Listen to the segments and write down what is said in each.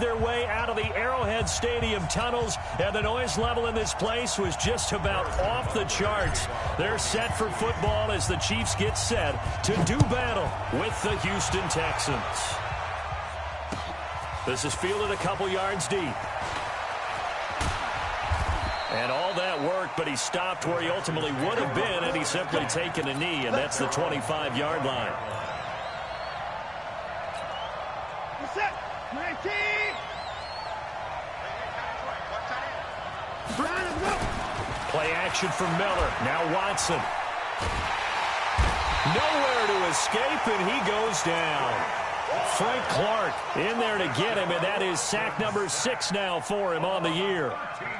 made their way out of the Arrowhead Stadium tunnels, and the noise level in this place was just about off the charts. They're set for football as the Chiefs get set to do battle with the Houston Texans. This is fielded a couple yards deep. And all that work, but he stopped where he ultimately would have been had he simply taken a knee, and that's the 25-yard line. Play action from Miller. Now Watson. Nowhere to escape, and he goes down. Frank Clark in there to get him, and that is sack number 6 now for him on the year.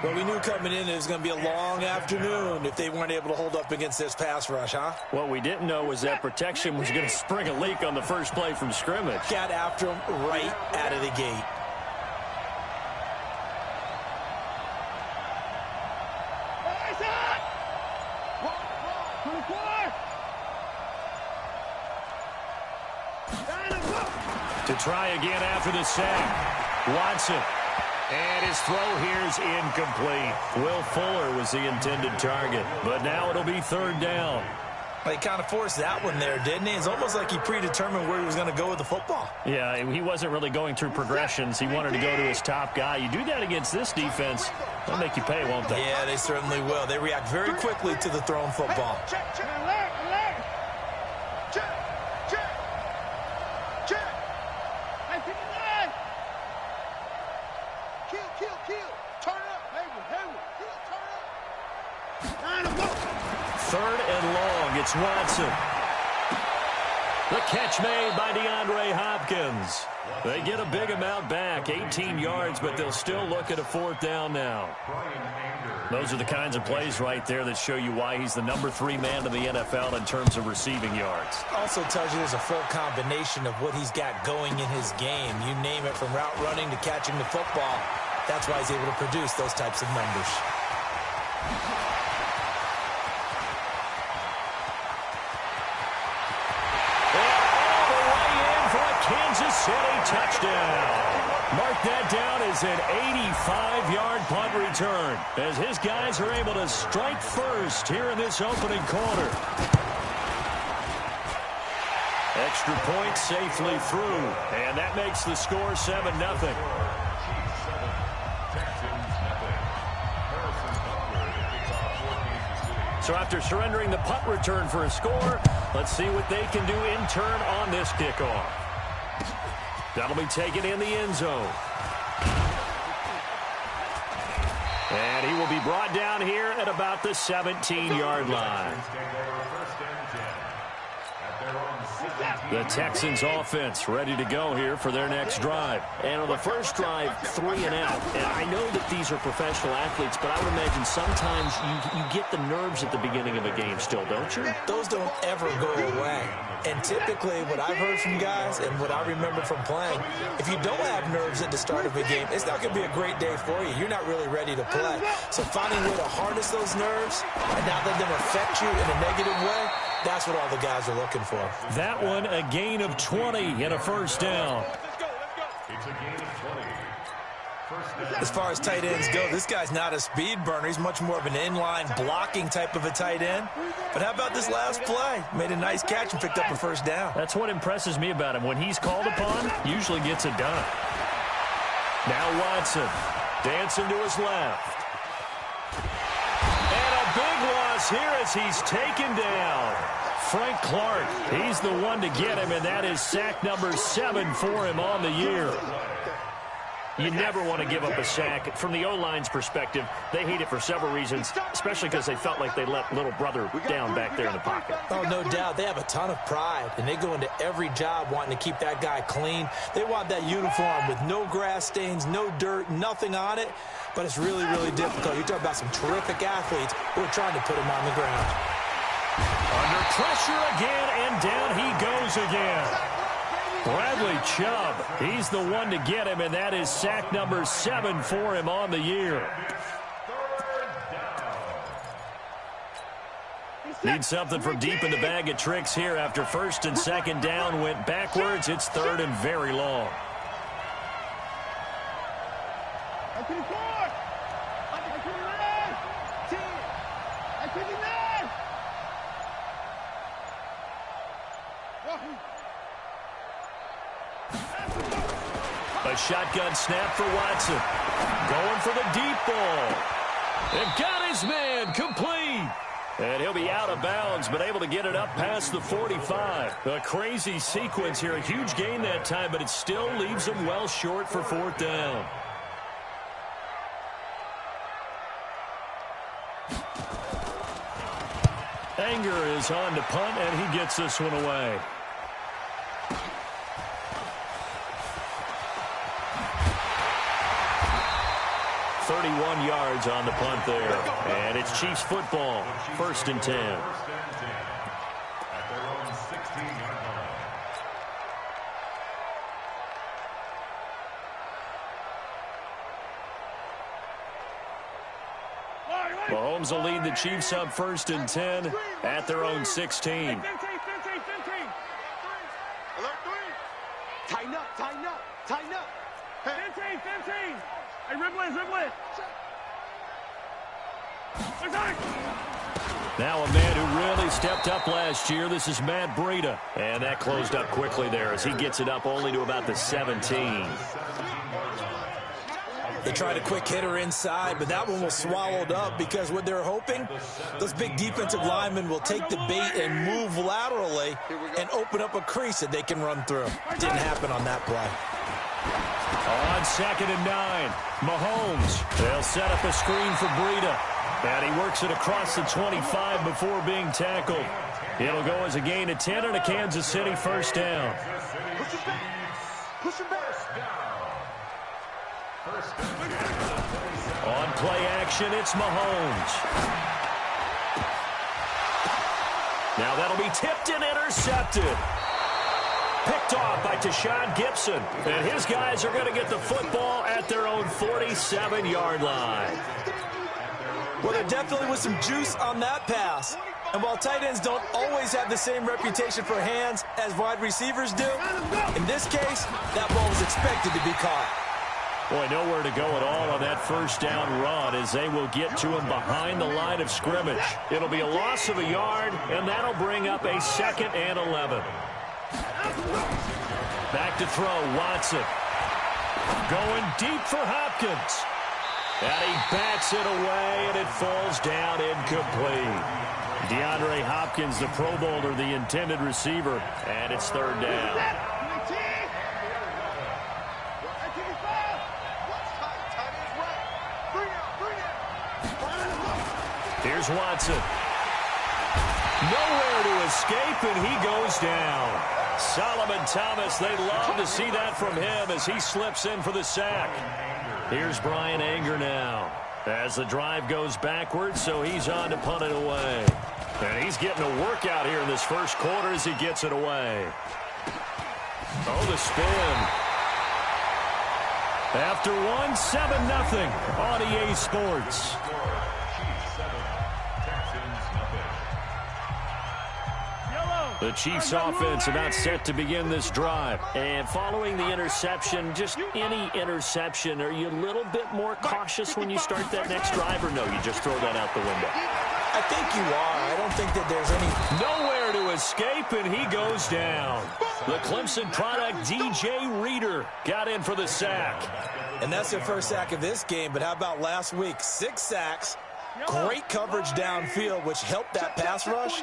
Well, we knew coming in it was going to be a long afternoon if they weren't able to hold up against this pass rush, huh? What we didn't know was that protection was going to spring a leak on the first play from scrimmage. Got after him right out of the gate. To try again after the sack. Watson. And his throw here is incomplete. Will Fuller was the intended target, but now it'll be third down. He kind of forced that one there, didn't he? It's almost like he predetermined where he was going to go with the football. Yeah, he wasn't really going through progressions. He wanted to go to his top guy. You do that against this defense, they'll make you pay, won't they? Yeah, they certainly will. They react very quickly to the thrown football. Third and long, it's Watson. The catch made by DeAndre Hopkins. They get a big amount back, 18 yards, but they'll still look at a fourth down now. Those are the kinds of plays right there that show you why he's the number 3 man in the NFL in terms of receiving yards. Also tells you there's a full combination of what he's got going in his game. You name it, from route running to catching the football. That's why he's able to produce those types of numbers. Kansas City touchdown. Mark that down as an 85-yard punt return as his guys are able to strike first here in this opening quarter. Extra point safely through, and that makes the score 7-0. So after surrendering the punt return for a score, let's see what they can do in turn on this kickoff. That'll be taken in the end zone. And he will be brought down here at about the 17-yard line. The Texans offense ready to go here for their next drive. And on the first drive, 3 and out. And I know that these are professional athletes, but I would imagine sometimes you get the nerves at the beginning of a game still, don't you? Those don't ever go away. And typically what I've heard from guys and what I remember from playing, if you don't have nerves at the start of a game, it's not going to be a great day for you. You're not really ready to play. So finding a way to harness those nerves and not let them affect you in a negative way, that's what all the guys are looking for. That one, a gain of 20 and a first down. It's a gain of 20. As far as tight ends go, this guy's not a speed burner. He's much more of an inline blocking type of a tight end. But how about this last play? Made a nice catch and picked up a first down. That's what impresses me about him. When he's called upon, usually gets it done. Now Watson dancing to his left. And a big loss here as he's taken down. Frank Clark, he's the one to get him, and that is sack number 7 for him on the year. You never want to give up a sack. From the O-line's perspective, they hate it for several reasons, especially because they felt like they let little brother down back there in the pocket. Oh, no doubt. They have a ton of pride, and they go into every job wanting to keep that guy clean. They want that uniform with no grass stains, no dirt, nothing on it, but it's really, really difficult. You're talking about some terrific athletes who are trying to put him on the ground. Under pressure again, and down he goes again. Bradley Chubb, he's the one to get him, and that is sack number 7 for him on the year. Need something from deep in the bag of tricks here after first and second down went backwards. It's third and very long. A shotgun snap for Watson. Going for the deep ball. And got his man complete. And he'll be out of bounds, but able to get it up past the 45. A crazy sequence here. A huge gain that time, but it still leaves him well short for fourth down. Anger is on to punt, and he gets this one away. .31 yards on the punt there. And it's Chiefs football. 1st and 10. At their own 16-yard line. Mahomes will lead the Chiefs up 1st and 10 at their own 16. Tighten up, tighten up, tighten up. 15. Hey, Ripley. Now a man who really stepped up last year. This is Matt Breida. And that closed up quickly there as he gets it up only to about the 17. They tried a quick hitter inside, but that one was swallowed up because what they're hoping, those big defensive linemen will take the bait and move laterally and open up a crease that they can run through. Didn't happen on that play. On 2nd and 9, Mahomes. They'll set up a screen for Breida. And he works it across the 25 before being tackled. It'll go as a gain of 10 and a Kansas City 1st down. Push him back. On play action, it's Mahomes. Now that'll be tipped and intercepted. Picked off by Tashawn Gibson. And his guys are going to get the football at their own 47-yard line. Well, there definitely was some juice on that pass. And while tight ends don't always have the same reputation for hands as wide receivers do, in this case, that ball was expected to be caught. Boy, nowhere to go at all on that 1st down run as they will get to him behind the line of scrimmage. It'll be a loss of a yard, and that'll bring up a 2nd and 11. Back to throw, Watson. Going deep for Hopkins. And he bats it away, and it falls down incomplete. DeAndre Hopkins, the Pro Bowler, the intended receiver, and it's 3rd down. Here's Watson. Nowhere to escape, and he goes down. Solomon Thomas, they'd love to see that from him as he slips in for the sack. Here's Brian Anger now as the drive goes backwards, so he's on to punt it away. And he's getting a workout here in this 1st quarter as he gets it away. Oh, the spin. After 7-0 on EA Sports. The Chiefs offense about set to begin this drive. And following the interception, just any interception, are you a little bit more cautious when you start that next drive, or no, you just throw that out the window? I think you are. I don't think that there's any... Nowhere to escape, and he goes down. The Clemson product, DJ Reader, got in for the sack. And that's their 1st sack of this game, but how about last week? 6 sacks, great coverage downfield, which helped that pass rush.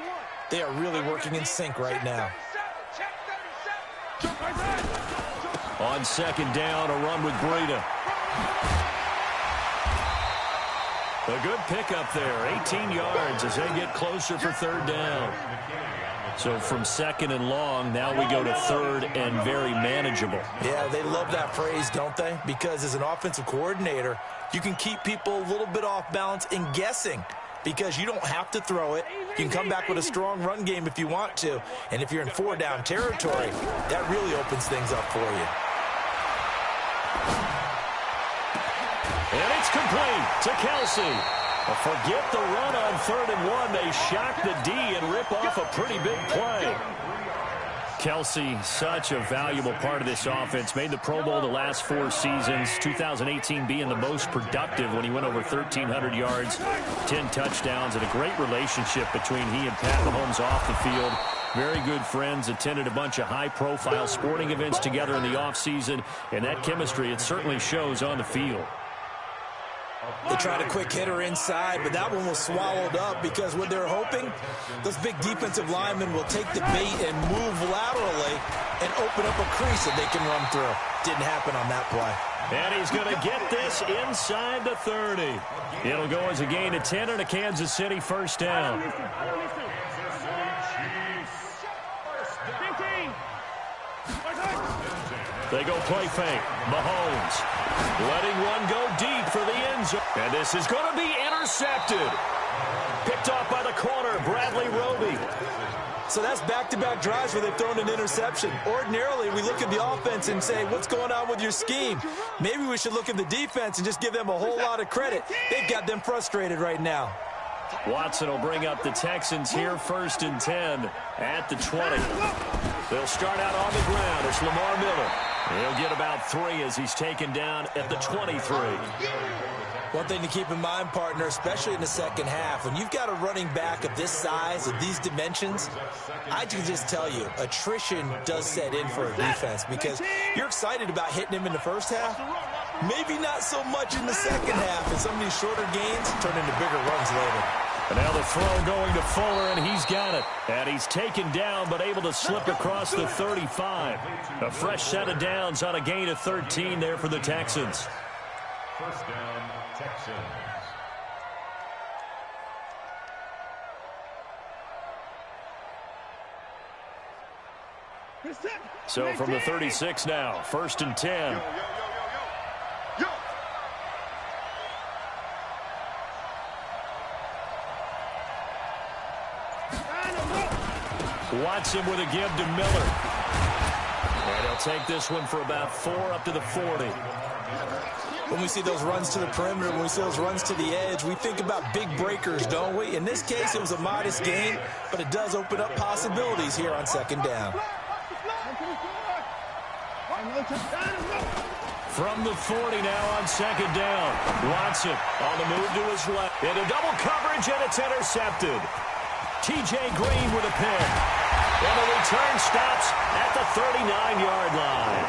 They are really working in sync right now. On 2nd down, a run with Breida. A good pickup there, 18 yards as they get closer for 3rd down. So from 2nd and long, now we go to 3rd and very manageable. Yeah, they love that phrase, don't they? Because as an offensive coordinator, you can keep people a little bit off balance and guessing because you don't have to throw it. You can come back with a strong run game if you want to. And if you're in 4-down territory, that really opens things up for you. And it's complete to Kelsey. Forget the run on 3rd and 1. They shock the D and rip off a pretty big play. Kelsey, such a valuable part of this offense. Made the Pro Bowl the last 4 seasons. 2018 being the most productive when he went over 1,300 yards, 10 touchdowns, and a great relationship between he and Pat Mahomes off the field. Very good friends, attended a bunch of high-profile sporting events together in the offseason, and that chemistry, it certainly shows on the field. They tried a quick hitter inside, but that one was swallowed up because what they're hoping, those big defensive linemen will take the bait and move laterally and open up a crease that they can run through. Didn't happen on that play. And he's going to get this inside the 30. It'll go as a gain of 10 and a Kansas City first down. They go play fake. Mahomes letting one go deep for the end zone. And this is going to be intercepted. Picked off by the corner, Bradley Roby. So that's back-to-back drives where they've thrown an interception. Ordinarily, we look at the offense and say, what's going on with your scheme? Maybe we should look at the defense and just give them a whole lot of credit. They've got them frustrated right now. Watson will bring up the Texans here, first and 10 at the 20. They'll start out on the ground. It's Lamar Miller. He'll get about 3 as he's taken down at the 23. One thing to keep in mind, partner, especially in the second half, when you've got a running back of this size, of these dimensions, I can just tell you, attrition does set in for a defense because you're excited about hitting him in the first half. Maybe not so much in the second half, and some of these shorter gains turn into bigger runs later. And now the throw going to Fuller, and he's got it. And he's taken down, but able to slip across the 35. A fresh set of downs on a gain of 13 there for the Texans. First down, Texans. So from the 36 now, first and 10. Watson with a give to Miller. And he'll take this one for about 4 up to the 40. When we see those runs to the perimeter, when we see those runs to the edge, we think about big breakers, don't we? In this case, it was a modest gain, but it does open up possibilities here on second down. From the 40 now on second down. Watson on the move to his left. Into double coverage, and it's intercepted. T.J. Green with a pick. And the return stops at the 39-yard line.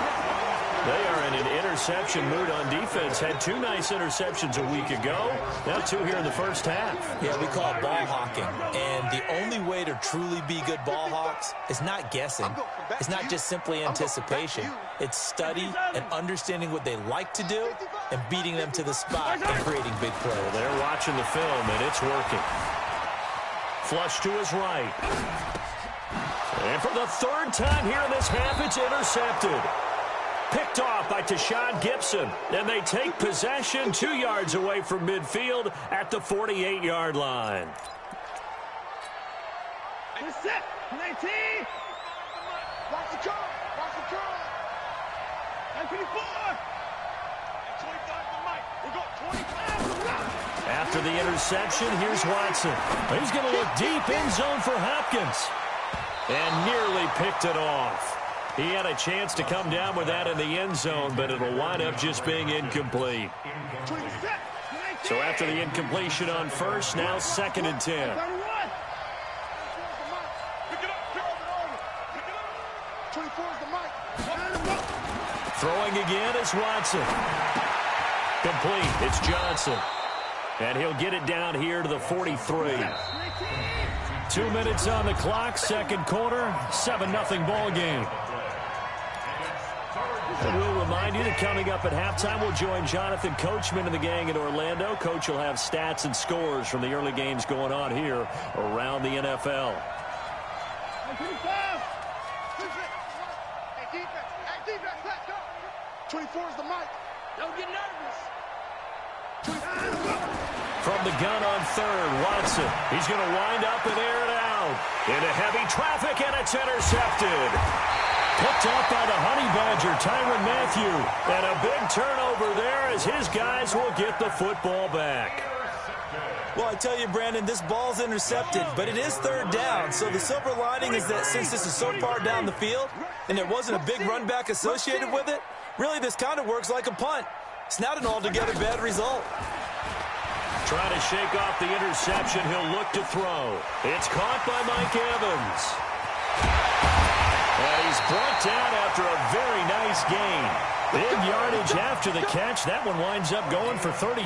They are in an interception mood on defense. Had 2 nice interceptions a week ago. Now 2 here in the first half. Yeah, we call it ball hawking. And the only way to truly be good ball hawks is not guessing. It's not just simply anticipation. It's study and understanding what they like to do and beating them to the spot and creating big plays. Well, they're watching the film, and it's working. Flush to his right. And for the 3rd time here in this half, it's intercepted. Picked off by Tashawn Gibson. And they take possession 2 yards away from midfield at the 48-yard line. Set. 19. Watch the curl. Watch the curl. 24. 25 to Mike. We'll go 25. After the interception, here's Watson. He's going to look deep in zone for Hopkins. And nearly picked it off. He had a chance to come down with that in the end zone, but it'll wind up just being incomplete. So after the incompletion on first, now 2nd and 10. Throwing again is Watson. Complete. It's Johnson. And he'll get it down here to the 43. 2 minutes on the clock, second quarter, 7-0 ball game. And we'll remind you that coming up at halftime, we'll join Jonathan Coachman and the gang in Orlando. Coach will have stats and scores from the early games going on here around the NFL. Hey, defense, let's go. 24 is the mic. Don't get nervous. From the gun on third, Watson. He's going to wind up and air it out. Into heavy traffic, and it's intercepted. Picked up by the Honey Badger, Tyrann Mathieu. And a big turnover there as his guys will get the football back. Well, I tell you, Brandon, this ball's intercepted, but it is third down. So the silver lining is that since this is so far down the field and there wasn't a big run back associated with it, really this kind of works like a punt. It's not an altogether bad result. Trying to shake off the interception. He'll look to throw. It's caught by Mike Evans. And he's brought down after a very nice gain. Big yardage after the catch. That one winds up going for 36.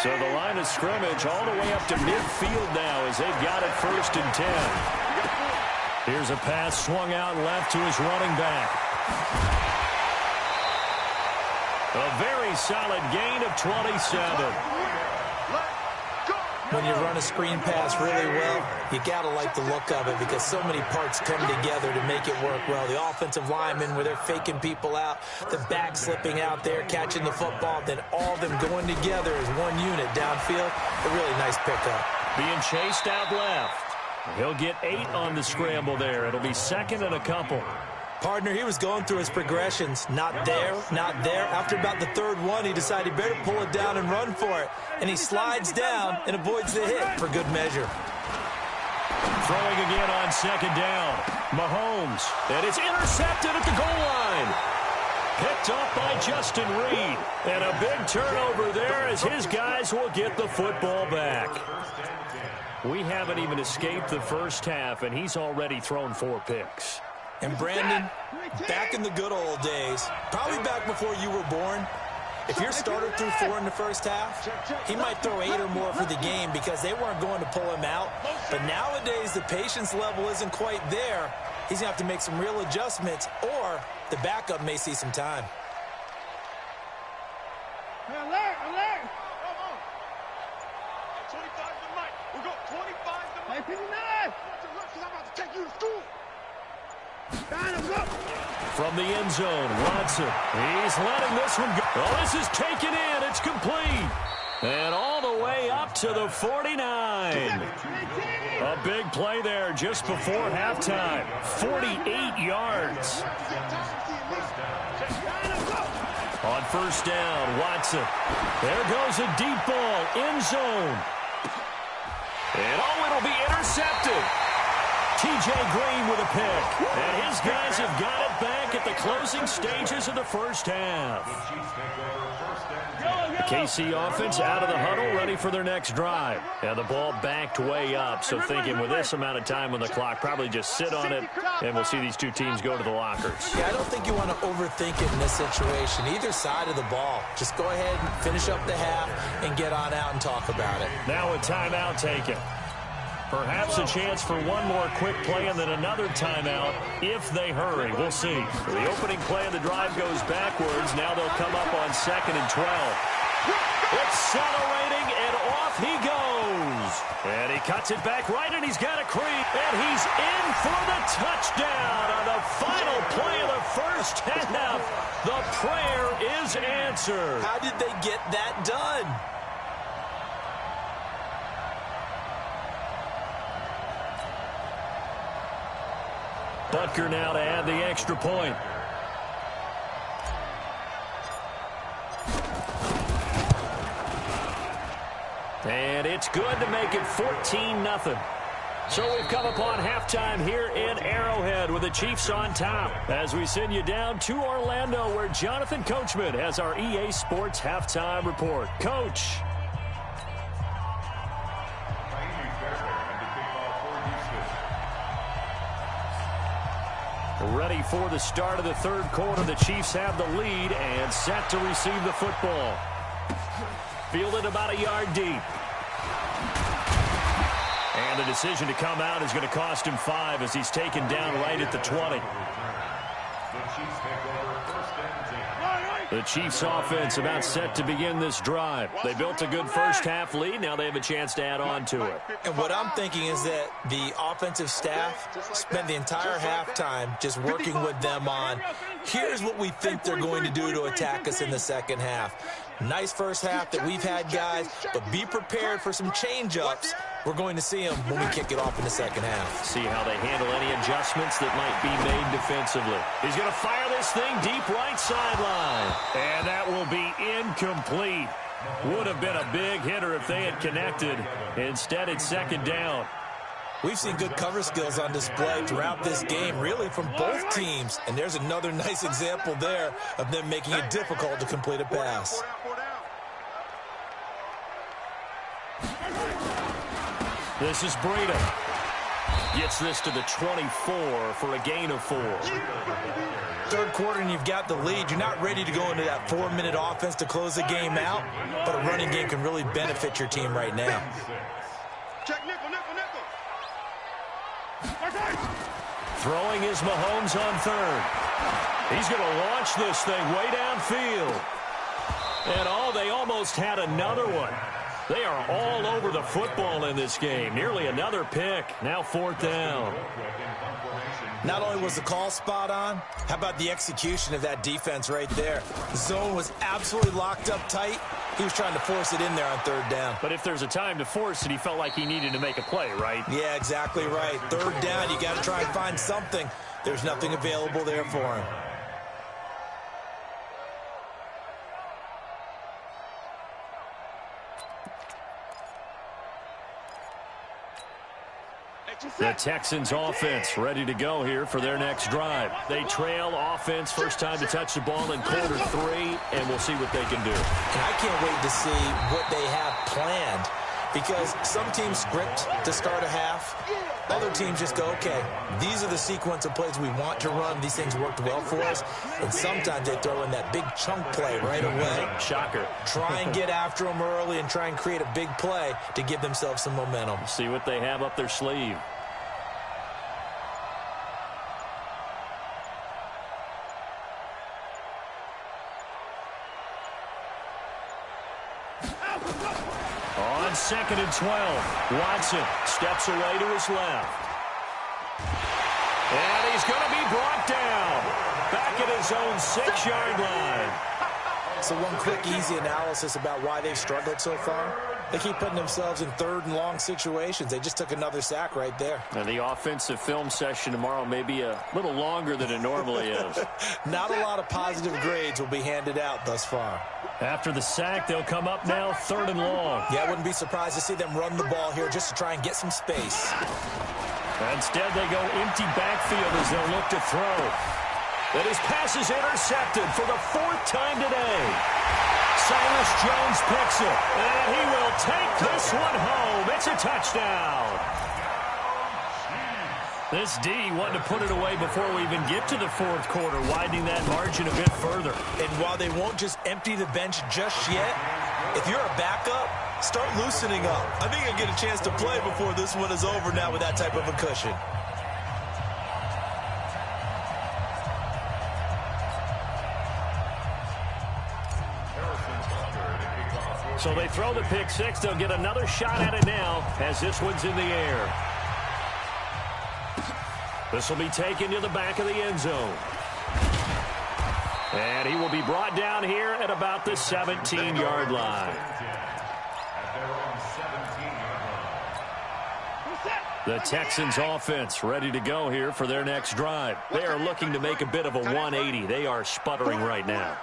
So the line of scrimmage all the way up to midfield now as they've got it 1st and 10. Here's a pass swung out left to his running back. A very solid gain of 27. When you run a screen pass really well, you got to like the look of it because so many parts come together to make it work well. The offensive linemen, where they're faking people out, the back slipping out there, catching the football, then all of them going together as one unit downfield. A really nice pickup. Being chased out left. He'll get 8 on the scramble there. It'll be 2nd and a couple. Partner, he was going through his progressions. Not there, not there. After about the 3rd one, he decided he better pull it down and run for it. And he slides down and avoids the hit for good measure. Throwing again on 2nd down. Mahomes. And it's intercepted at the goal line. Picked off by Justin Reed. And a big turnover there as his guys will get the football back. We haven't even escaped the first half, and he's already thrown 4 picks. And Brandon, back in the good old days, probably back before you were born, if your starter threw 4 in the first half, he might throw 8 or more for the game because they weren't going to pull him out. But nowadays, the patience level isn't quite there. He's going to have to make some real adjustments, or the backup may see some time. Alert, alert. 25 to Mike. We'll go 25 to Mike. 59. I'm about to take you to school. From the end zone, Watson. He's letting this one go. Oh, this is taken in. It's complete. And all the way up to the 49. A big play there just before halftime. 48 yards. On 1st down, Watson. There goes a deep ball, end zone. And oh, it'll be intercepted. T.J. Green with a pick. And his guys have got it back at the closing stages of the first half. The KC offense out of the huddle, ready for their next drive. And the ball backed way up, so thinking with this amount of time on the clock, probably just sit on it, and we'll see these two teams go to the lockers. Yeah, I don't think you want to overthink it in this situation. Either side of the ball. Just go ahead and finish up the half and get on out and talk about it. Now a timeout taken. Perhaps a chance for one more quick play and then another timeout if they hurry. We'll see. The opening play of the drive goes backwards. Now they'll come up on 2nd and 12. Accelerating, and off he goes. And he cuts it back right, and he's got a creep. And he's in for the touchdown on the final play of the first half. The prayer is answered. How did they get that done? Butker now to add the extra point. And it's good to make it 14-0. So we've come upon halftime here in Arrowhead with the Chiefs on top as we send you down to Orlando where Jonathan Coachman has our EA Sports halftime report. Coach. Ready for the start of the third quarter. The Chiefs have the lead and set to receive the football. Fielded about a yard deep. And the decision to come out is going to cost him 5 as he's taken down right at the 20. The Chiefs offense about set to begin this drive. They built a good first half lead. Now they have a chance to add on to it. And what I'm thinking is that the offensive staff spent the entire halftime just working with them on, here's what we think they're going to do to attack us in the second half. Nice first half that we've had, guys, but be prepared for some change-ups. We're going to see them when we kick it off in the second half. See how they handle any adjustments that might be made defensively. He's going to fire this thing deep right sideline. And that will be incomplete. Would have been a big hitter if they had connected. Instead, it's second down. We've seen good cover skills on display throughout this game, really from both teams. And there's another nice example there of them making it difficult to complete a pass. This is Breida. Gets this to the 24 for a gain of 4. Third quarter and you've got the lead. You're not ready to go into that 4-minute offense to close the game out, but a running game can really benefit your team right now. Check nickel, nickel, nickel. Throwing is Mahomes on third. He's going to launch this thing way downfield. And they almost had another one. They are all over the football in this game. Nearly another pick. Now fourth down. Not only was the call spot on, how about the execution of that defense right there? The zone was absolutely locked up tight. He was trying to force it in there on third down. But if there's a time to force it, he felt like he needed to make a play, right? Yeah, exactly right. Third down, you got to try and find something. There's nothing available there for him. The Texans offense ready to go here for their next drive. They trail offense, first time to touch the ball in quarter 3, and we'll see what they can do. And I can't wait to see what they have planned, because some teams script to start a half. Other teams just go, okay, these are the sequence of plays we want to run. These things worked well for us. And sometimes they throw in that big chunk play right away. Shocker. Try and get after them early and try and create a big play to give themselves some momentum. See what they have up their sleeve. On 2nd and 12, Watson steps away to his left. And he's going to be brought down back at his own 6-yard line. So one quick, easy analysis about why they've struggled so far. They keep putting themselves in third and long situations. They just took another sack right there. And the offensive film session tomorrow may be a little longer than it normally is. Not a lot of positive grades will be handed out thus far. After the sack, they'll come up now 3rd and long. Yeah, I wouldn't be surprised to see them run the ball here just to try and get some space. Instead, they go empty backfield as they'll look to throw. But his pass is intercepted for the 4th time today. Cyrus Jones picks it, and he will take this one home. It's a touchdown. This D wanted to put it away before we even get to the 4th quarter, widening that margin a bit further. And while they won't just empty the bench just yet, if you're a backup, start loosening up. I think you'll get a chance to play before this one is over now with that type of a cushion. So they throw the pick six. They'll get another shot at it now as this one's in the air. This will be taken to the back of the end zone. And he will be brought down here at about the 17-yard line. The Texans offense ready to go here for their next drive. They are looking to make a bit of a 180. They are sputtering right now.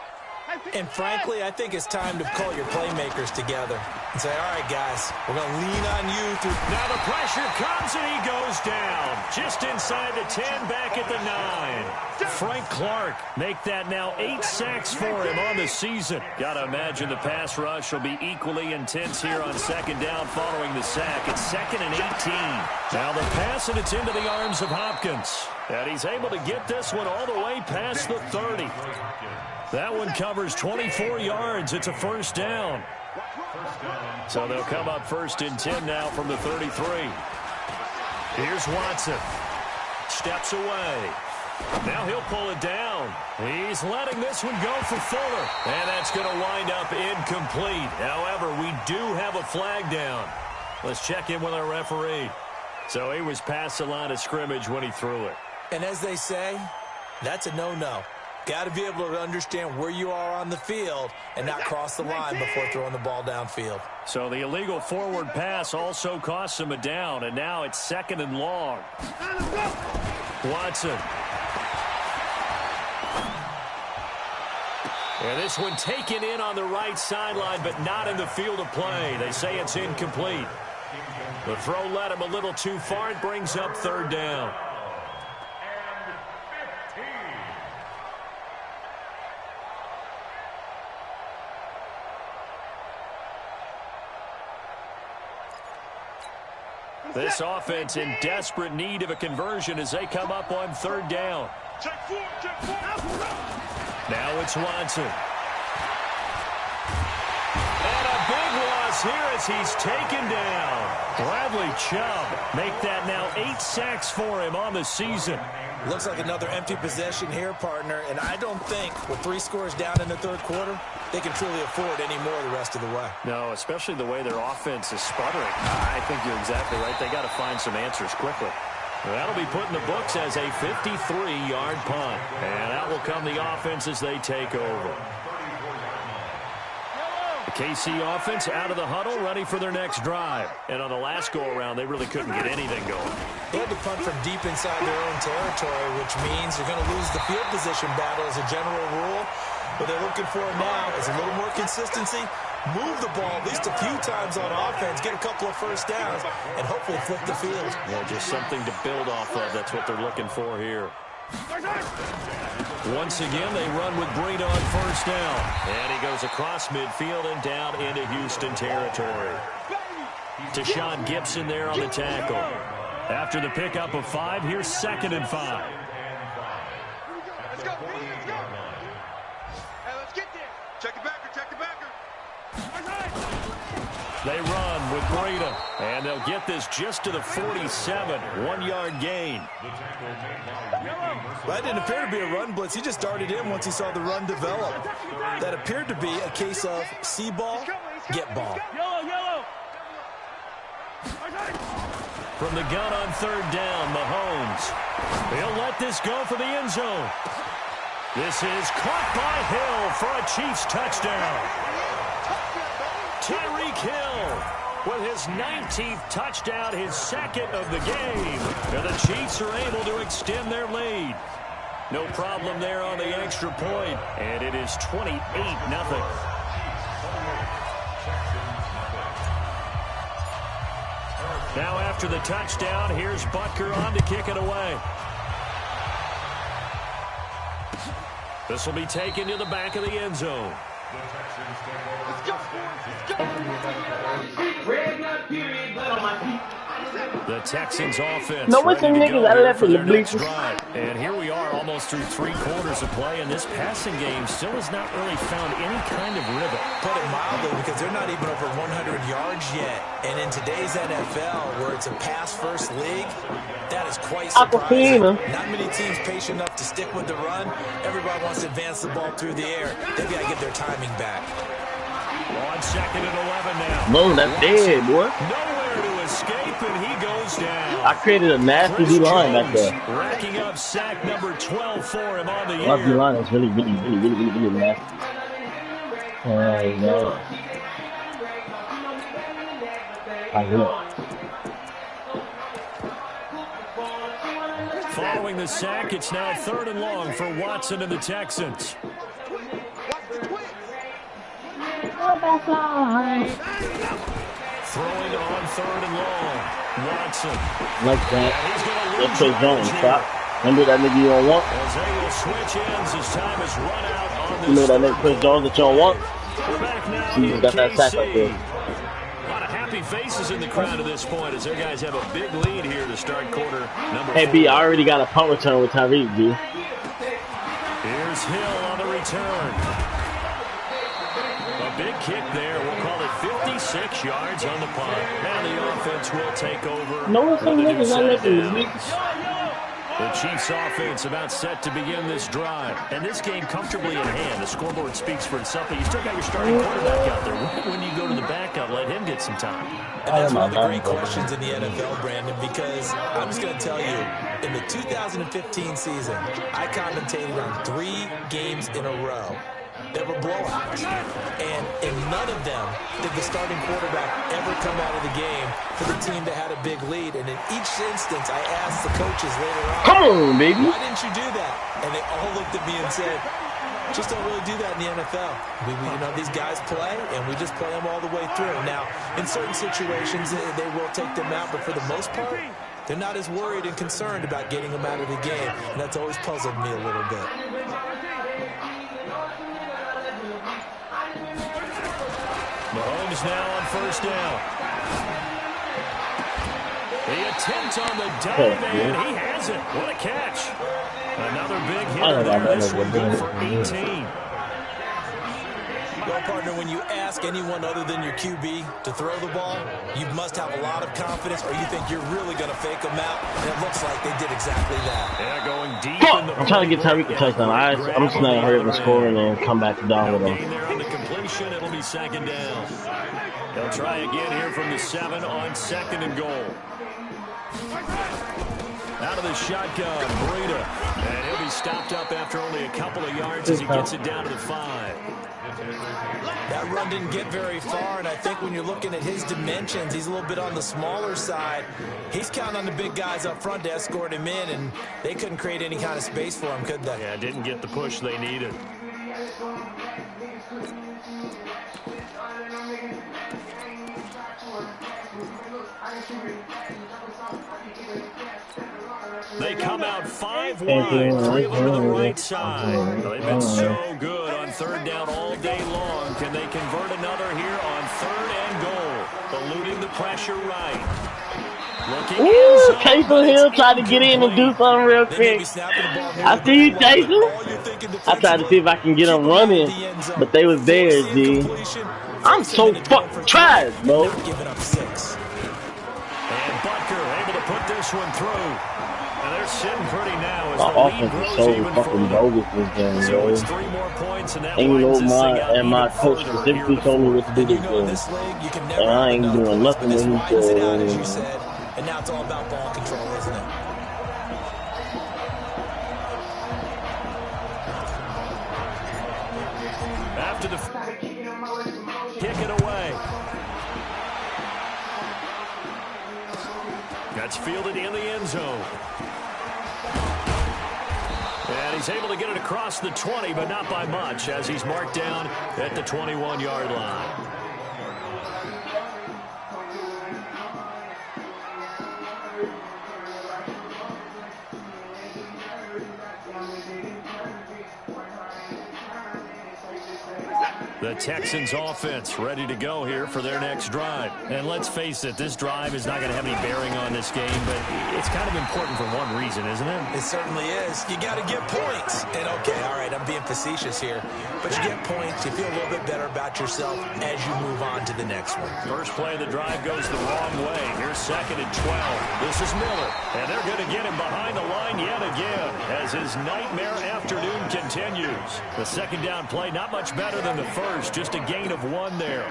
And frankly, I think it's time to call your playmakers together and say, all right, guys, we're going to lean on you through. Now the pressure comes and he goes down. Just inside the 10, back at the 9. Frank Clark make that now 8 sacks for him on the season. Got to imagine the pass rush will be equally intense here on 2nd down following the sack. It's 2nd and 18. Now the pass, and it's into the arms of Hopkins. And he's able to get this one all the way past the 30. That one covers 24 yards. It's a 1st down. So they'll come up 1st and 10 now from the 33. Here's Watson. Steps away. Now he'll pull it down. He's letting this one go for Fuller. And that's going to wind up incomplete. However, we do have a flag down. Let's check in with our referee. So he was past the line of scrimmage when he threw it. And as they say, that's a no-no. Got to be able to understand where you are on the field and not cross the line before throwing the ball downfield. So the illegal forward pass also costs him a down, and now it's 2nd and long. Watson. And this one taken in on the right sideline, but not in the field of play. They say it's incomplete. The throw led him a little too far. It brings up third down. This offense in desperate need of a conversion as they come up on third down. Now it's Watson. And a big loss here as he's taken down. Bradley Chubb make that now 8 sacks for him on the season. Looks like another empty possession here, partner, and I don't think with 3 scores down in the third quarter, they can truly afford any more the rest of the way. No, especially the way their offense is sputtering. I think you're exactly right. They got to find some answers quickly. That'll be put in the books as a 53-yard punt. And that will come the offense as they take over. The KC offense out of the huddle, ready for their next drive. And on the last go-around, they really couldn't get anything going. They had to punt from deep inside their own territory, which means you're going to lose the field position battle as a general rule. What they're looking for now is a little more consistency, move the ball at least a few times on offense, get a couple of first downs, and hopefully flip the field. Yeah, just something to build off of. That's what they're looking for here. Once again, they run with Breida on first down. And he goes across midfield and down into Houston territory. Deshaun Gibson there on the tackle. After the pickup of 5, here's 2nd and 5. Let's go, let's go. Hey, let's get there. Check the backer, check the backer. They run with Breida, and they'll get this just to the 47, 1-yard gain. That didn't appear to be a run blitz. He just darted in once he saw the run develop. That appeared to be a case of see ball, get ball. Yellow. From the gun on third down, Mahomes. He'll let this go for the end zone. This is caught by Hill for a Chiefs touchdown. Tyreek Hill with his 19th touchdown, his 2nd of the game. And the Chiefs are able to extend their lead. No problem there on the extra point, and it is 28-0. Now after the touchdown, here's Butker on to kick it away. This will be taken to the back of the end zone. The Texans offense. No, what's the niggas I left in the bleachers? And here we are almost through 3 quarters of play, and this passing game still has not really found any kind of rhythm. Put it mildly, because they're not even over 100 yards yet. And in today's NFL, where it's a pass-first league, that is quite surprising. Not many teams patient enough to stick with the run. Everybody wants to advance the ball through the air. They've got to get their timing back. On 2nd and 11 now. No, that's dead, boy. Nowhere to escape, and he goes down. I created a nasty D-line back there. Racking up sack number 12 for him on the year. My D-line is really nasty. Oh, no. I will. Following the sack, it's now 3rd and long for Watson and the Texans. Throwing on 3rd and long. Watson. Like that. That's Trey Jones. Stop. Remember that nigga you don't want? As they will switch ends as time is run out on this. You know that nigga Chris Jones that you don't want? We're back now. See, you got that sack right there. A lot of happy faces in the crowd at this point as their guys have a big lead here to start quarter number 4. Hey, B, I already got a punt return with Tyreek, G. Here's Hill on the return. A big kick there. We'll call it 56 yards on the punt. Now the offense will take over. No, some niggas I left in the week. The Chiefs offense about set to begin this drive. And this game comfortably in hand. The scoreboard speaks for itself, but you still got your starting quarterback out there. When you go to the backup, let him get some time. And that's one of the great questions in the NFL, Brandon, because I'm just going to tell you, in the 2015 season, I commentated on 3 games in a row that were blowouts. And in none of them did the starting quarterback ever come out of the game for the team that had a big lead. And in each instance, I asked the coaches later on, come on, baby. Why didn't you do that? And they all looked at me and said, Just don't really do that in the NFL. These guys play, and we just play them all the way through. Now, in certain situations, they will take them out, but for the most part, they're not as worried and concerned about getting them out of the game, and that's always puzzled me a little bit. Mahomes now on first down. The attempt on the dive, and he has it. What a catch. Another big hitter there. This one good for 18. Well, partner, when you ask anyone other than your QB to throw the ball, you must have a lot of confidence, or you think you're really going to fake them out, and it looks like they did exactly that. Yeah, going deep in the I'm trying to get Tyreek a touchdown. I'm just not hurry up and score and then come back down with him. There on the completion, it'll be second down. They'll try again here from the 7 on second and goal. Out of the shotgun, Breida. And he'll be stopped up after only a couple of yards as he gets it down to the 5. That run didn't get very far, and I think when you're looking at his dimensions, he's a little bit on the smaller side. He's counting on the big guys up front to escort him in, and they couldn't create any kind of space for him, could they? Yeah, didn't get the push they needed. They come out 5 wide, 3 of them to the right side. They've been so good on third down all day long. Can they convert another here on third and goal? Eluding the pressure right. Ooh, Taysom Hill tried to get in and do something real quick. I see you, Taysom. I tried to see if I can get him running, but they was there, G. I'm so fucking trash, bro. And Butker able to put this one through. And they're sitting pretty now as the offense is so fucking bogus this game, so bro. it's 3 more points, and that my coach specifically told me what to do this game. And I ain't doing nothing when he said. And now it's all about ball control, isn't it? After the kick it away. That's fielded in the end zone. And he's able to get it across the 20, but not by much, as he's marked down at the 21-yard line. The Texans offense ready to go here for their next drive. And let's face it, this drive is not going to have any bearing on this game, but it's kind of important for one reason, isn't it? It certainly is. You got to get points. And okay, all right, I'm being facetious here, but you get points, you feel a little bit better about yourself as you move on to the next one. First play of the drive goes the wrong way. Here's second and 12. This is Miller, and they're going to get him behind the line yet again as his nightmare afternoon continues. The second down play, not much better than the first. Just a gain of 1 there.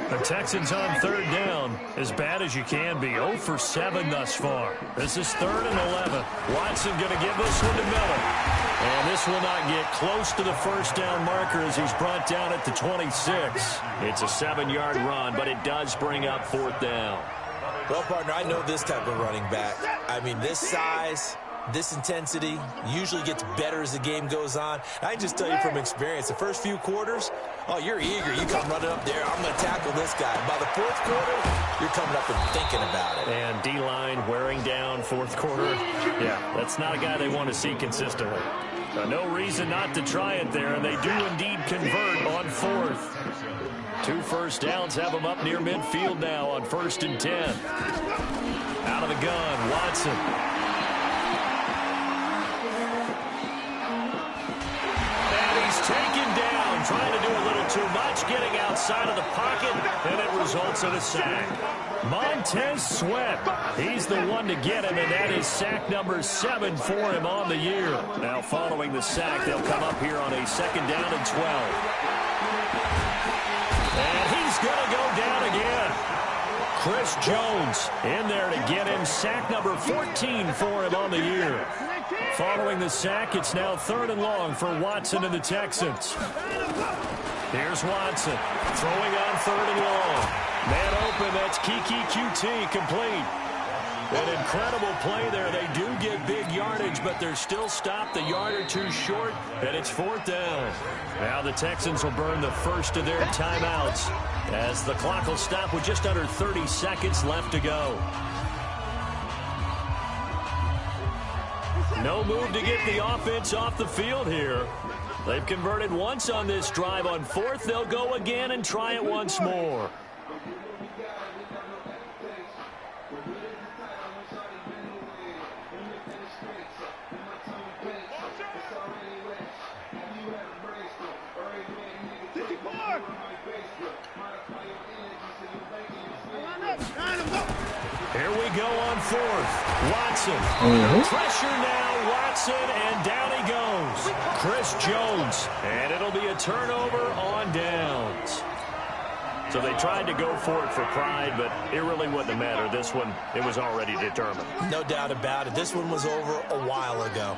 The Texans on third down, as bad as you can be. 0 for 7 thus far. This is 3rd and 11. Watson going to give this one to Miller. And this will not get close to the first down marker as he's brought down at the 26. It's a 7-yard run, but it does bring up 4th down. Well, partner, I know this type of running back. I mean, this size, this intensity usually gets better as the game goes on. I can just tell you from experience, the first few quarters, oh, you're eager. You come running up there. I'm going to tackle this guy. By the 4th quarter, you're coming up and thinking about it. And D-line wearing down 4th quarter. Yeah, that's not a guy they want to see consistently. No reason not to try it there, and they do indeed convert on 4th. 2 first downs have them up near midfield now on 1st and 10. Out of the gun, Watson. Taken down, trying to do a little too much, getting outside of the pocket, and it results in a sack. Montez Sweat, he's the one to get him, and that is sack number 7 for him on the year. Now following the sack, they'll come up here on a 2nd down and 12. And he's going to go down again. Chris Jones in there to get him sack number 14 for him on the year. Following the sack, it's now 3rd and long for Watson and the Texans. Here's Watson throwing on 3rd and long. Man open, that's Kiki QT complete. An incredible play there. They do get big yardage, but they're still stopped a yard or two short, and it's 4th down. Now the Texans will burn the first of their timeouts as the clock will stop with just under 30 seconds left to go. No move to get the offense off the field here. They've converted once on this drive. On 4th, they'll go again and try it once more. Here we go on 4th. Watson. Pressure now. Watson, and down he goes. Chris Jones. And it'll be a turnover on downs. So they tried to go for it for pride, but it really wouldn't have mattered. This one, it was already determined. No doubt about it. This one was over a while ago.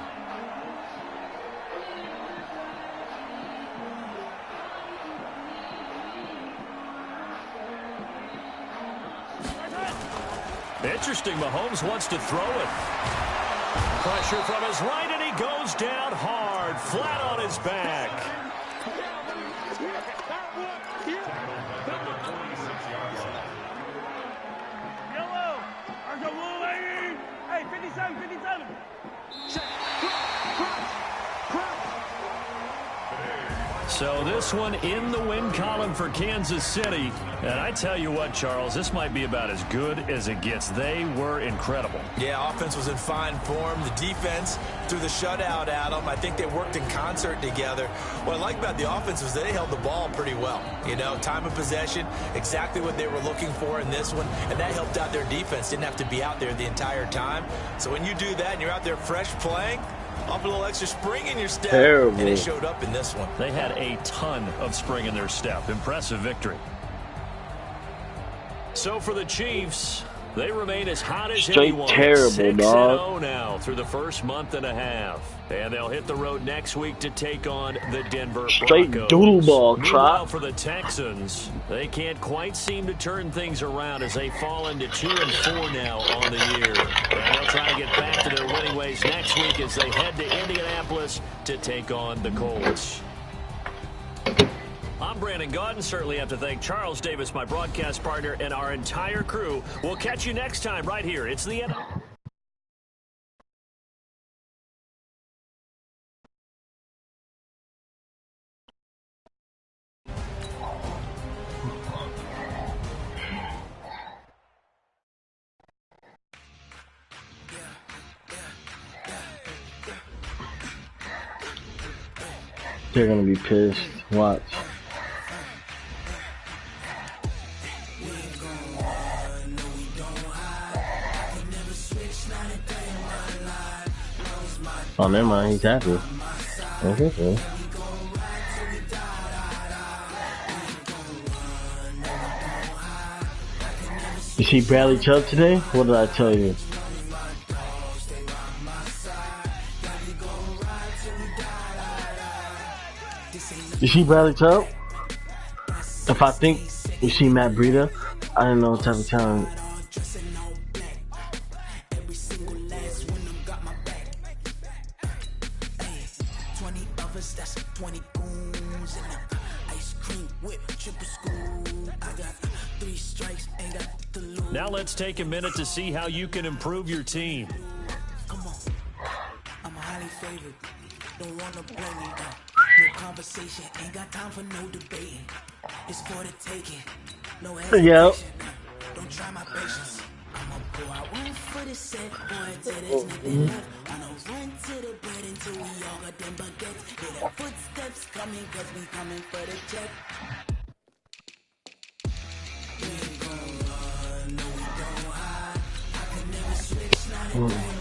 Interesting, Mahomes wants to throw it. Pressure from his right, and he goes down hard, flat on his back. Yellow. Hey, 57, 57. So this one in the win column for Kansas City. And I tell you what, Charles, this might be about as good as it gets. They were incredible. Yeah, offense was in fine form. The defense threw the shutout at them. I think they worked in concert together. What I like about the offense was they held the ball pretty well. You know, time of possession, exactly what they were looking for in this one. And that helped out their defense. Didn't have to be out there the entire time. So when you do that and you're out there fresh playing, off a little extra spring in your step, and it showed up in this one. They had a ton of spring in their step. Impressive victory. So for the Chiefs, they remain as hot as anyone. Terrible, 6-0 now through the first month and a half. And they'll hit the road next week to take on the Denver Broncos. Doodle ball, Meanwhile, for the Texans, they can't quite seem to turn things around as they fall into 2-4 now on the year. And they'll try to get back to their winning ways next week as they head to Indianapolis to take on the Colts. I'm Brandon Gaudin. Certainly have to thank Charles Davis, my broadcast partner, and our entire crew. We'll catch you next time right here. It's the end. They're gonna be pissed. Watch. Oh, never mind. He's happy. Okay, cool. You see Bradley Chubb today? What did I tell you? You see Bradley Chubb? If I think you see Matt Breida, I don't know what type of talent. Now let's take a minute to see how you can improve your team. Come on. I'm highly favored. Don't want to blame me down. No conversation. Ain't got time for no debating. It's for the taking. No hesitation. Don't try my patience. I'ma go out one for the set. Boy, to there's nothing left. I'ma run to the bread until we all got them baguettes. Hear the footsteps coming, cause we coming for the check. We ain't gon' run, no we don't hide. I can never switch, not a